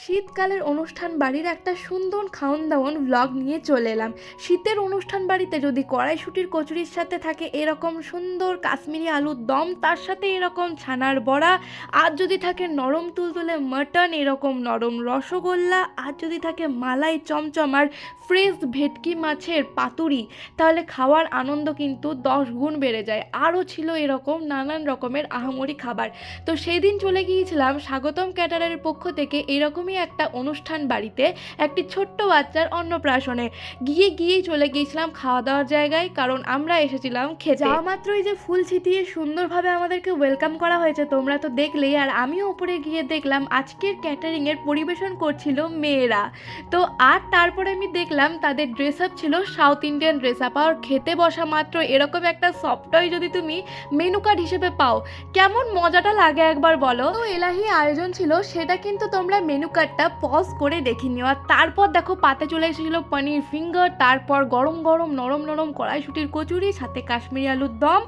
শীতকালের অনুষ্ঠান বাড়ির একটা সুন্দর খাওন দাওন ভ্লগ নিয়ে চলে এলাম। শীতের অনুষ্ঠান বাড়িতে যদি কড়াইশুঁটির কচুরির সাথে থাকে এরকম সুন্দর কাশ্মীরি আলুর দম, তার সাথে এরকম ছানার বড়া, আর যদি থাকে নরম তুলতুলে মাটন, এরকম নরম রসগোল্লা, আর যদি থাকে মালাই চমচম আর ফ্রেশ ভেটকি মাছের পাতুরি, তাহলে খাওয়ার আনন্দ কিন্তু 10 গুণ বেড়ে যায়। আরও ছিল এরকম নানান রকমের আহামরি খাবার। তো সেই দিন চলে গিয়েছিলাম স্বাগতম ক্যাটারারের পক্ষ থেকে এরকমই একটা অনুষ্ঠান বাড়িতে, একটি ছোট্ট বাচ্চার অন্নপ্রাশনে। গিয়েই চলে গিয়েছিলাম খাওয়া দাওয়ার জায়গায়, কারণ আমরা এসেছিলাম খেতে। যাওয়া মাত্রই যে ফুল ছিটিয়ে সুন্দরভাবে আমাদেরকে ওয়েলকাম করা হয়েছে তোমরা তো দেখলেই। আর আমিও উপরে গিয়ে দেখলাম আজকের ক্যাটারিংয়ের পরিবেশন করছিল মেয়েরা। তো আর তারপরে আমি দেখলাম তাদের ড্রেস আপ ছিল সাউথ ইন্ডিয়ান ড্রেস আপ। আর খেতে বসা মাত্র এরকম একটা সফটওয়্যার যদি তুমি মেনু কার্ড হিসেবে পাও, কেমন মজাটা লাগে একবার বলো। তো এলাহি আয়োজন ছিল, সেটা কিন্তু তোমরা মেনু কার্ডটা পজ করে দেখে নিও। আর তারপর দেখো পাতে চলে এসেছিলো পনির ফিঙ্গার, তারপর গরম গরম নরম নরম কড়াইশুঁটির কচুরি, সাথে কাশ্মীরি আলুর দম,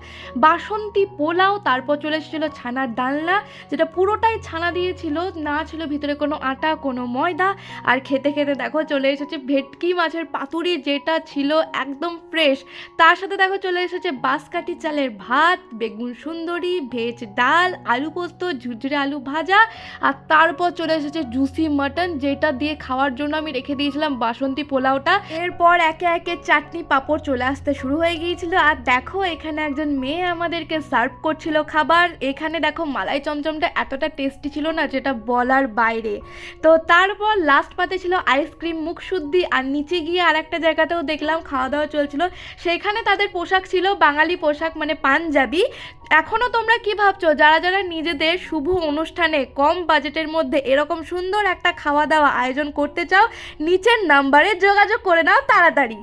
বাসন্তী পোলাও, তারপর চলে এসেছিলো ছানার ডালনা, যেটা পুরোটাই ছানা দিয়েছিল, না ছিল ভিতরে কোনো আটা কোনো ময়দা। আর খেতে খেতে দেখো চলে এসেছে ভেটকি মাছের পাতুরি, যেটা ছিল একদম ফ্রেশ। তার সাথে দেখো চলে এসেছে বাঁশকাঠি চালের ভাত, বেগুন সুন্দরী, ভেজ ডাল, আলু পোস্ত, ঝুরঝুরে আলু ভাজা, আর তারপর চলে এসেছে জুসি মাটন, যেটা দিয়ে খাওয়ার জন্য আমি রেখে দিয়েছিলাম বাসন্তী পোলাওটা। এরপর একে একে চাটনি পাঁপড় চলে আসতে শুরু হয়ে গিয়েছিল। আর দেখো এখানে একজন মেয়ে আমাদেরকে সার্ভ করছিল খাবার। এখানে দেখো মালাই চমচমটা এতটা টেস্টি ছিল না, যেটা বলার বাইরে। তো তারপর লাস্ট পাতে ছিল আইসক্রিম মুখশুদ্ধি। আর নিচে গিয়ে আর একটা জায়গাতেও দেখলাম খাওয়া দাওয়া চলছিল, সেখানে তাদের পোশাক ছিল বাঙালি পোশাক, মানে পাঞ্জাবি। এখনও তোমরা কি ভাবছো, যারা যারা নিজেদের শুভ অনুষ্ঠানে কম বাজেটের মধ্যে এরকম সুন্দর একটা খাওয়া দাওয়া আয়োজন করতে চাও, নিচের নাম্বারে যোগাযোগ করে নাও তাড়াতাড়ি।